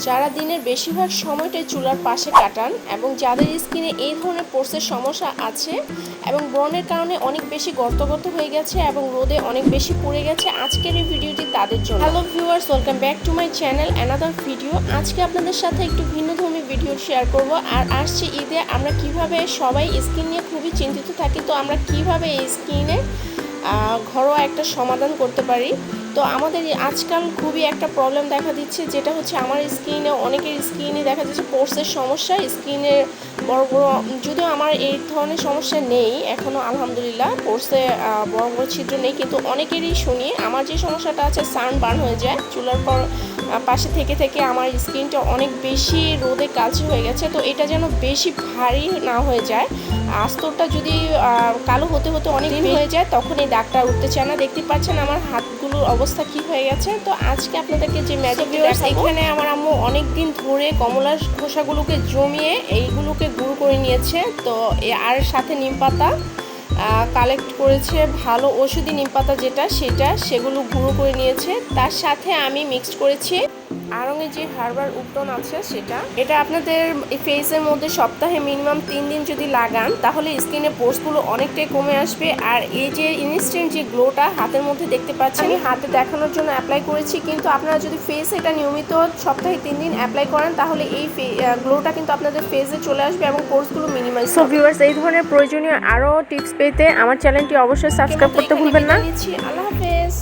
যারা দিনের বেশিরভাগ সময়টাই চুলার পাশে কাটান এবং যাদের স্কিনে এই ধরনের পোর্সের সমস্যা আছে এবং ব্রণের কারণে অনেক বেশি গর্ত হয়ে গেছে এবং রোদে অনেক বেশি পুড়ে গেছে, আজকের এই ভিডিওটি তাদের জন্য। Hello viewers, welcome back to my channel another video. আজকে আপনাদের সাথে একটু ভিন্নধর্মী ভিডিও শেয়ার করব। আর আসছে ঈদে আমরা কিভাবে সবাই স্কিন নিয়ে খুবই চিন্তিত থাকি, তো আমরা কিভাবে এই স্কিনে ঘরোয়া একটা সমাধান করতে পারি। তো আমাদের আজকাল খুবই একটা প্রবলেম দেখা দিচ্ছে, যেটা হচ্ছে আমার স্কিনে, অনেকের স্কিনে দেখা যাচ্ছে পোর্সের সমস্যা, স্কিনের বড় বড়, যদিও আমার এই ধরনের সমস্যা নেই এখনও আলহামদুলিল্লাহ, পোর্সে বড় বড় ছিদ্র নেই, কিন্তু অনেকেরই শুনি আমার যে সমস্যাটা আছে সানবার্ন হয়ে যায় চুলার পর পাশে থেকে আমার স্কিনটা অনেক বেশি রোদে কালচে হয়ে গেছে। তো এটা যেন বেশি ভারী না হয়ে যায়, আস্তরটা যদি কালো হতে অনেক দিন হয়ে যায়, তখন এই দাগটা উঠতে চায় না। দেখতে পাচ্ছেন আমার হাতগুলোর অবস্থা কি হয়ে গেছে। তো আজকে আপনাদেরকে যে ম্যাজিক দেখাবো, এখানে আমার আম্মু অনেক দিন ধরে কমলার খোসাগুলোকে জমিয়ে এইগুলোকে গুঁড়ো করে নিয়েছে, তো আর সাথে নিম পাতা কালেক্ট করেছে, ভালো ওষুধি নিম পাতা যেটা সেগুলো গুঁড়ো করে নিয়েছে। তার সাথে আমি মিক্সড করেছি আড়ঙের যে হার্বাল উপটন আছে সেটা। এটা আপনাদের ফেসের মধ্যে সপ্তাহে মিনিমাম 3 দিন যদি লাগান, তাহলে স্কিনের পোর্সগুলো অনেকটাই কমে আসবে। আর এই যে ইনস্ট্যান্ট যে গ্লোটা হাতের মধ্যে দেখতে পাচ্ছেন, আমি হাতে দেখানোর জন্য অ্যাপ্লাই করেছি, কিন্তু আপনারা যদি ফেসে এটা নিয়মিত সপ্তাহে 3 দিন অ্যাপ্লাই করেন, তাহলে এই গ্লোটা কিন্তু আপনাদের ফেসে চলে আসবে এবং পোর্সগুলো মিনিমাইজ। সো ভিউয়ার্স, এই ধরনের প্রয়োজনীয় আরও টিপস পেতে আমার চ্যানেলটি অবশ্যই সাবস্ক্রাইব করতে ভুলবেন না। আল্লাহ হাফেজ।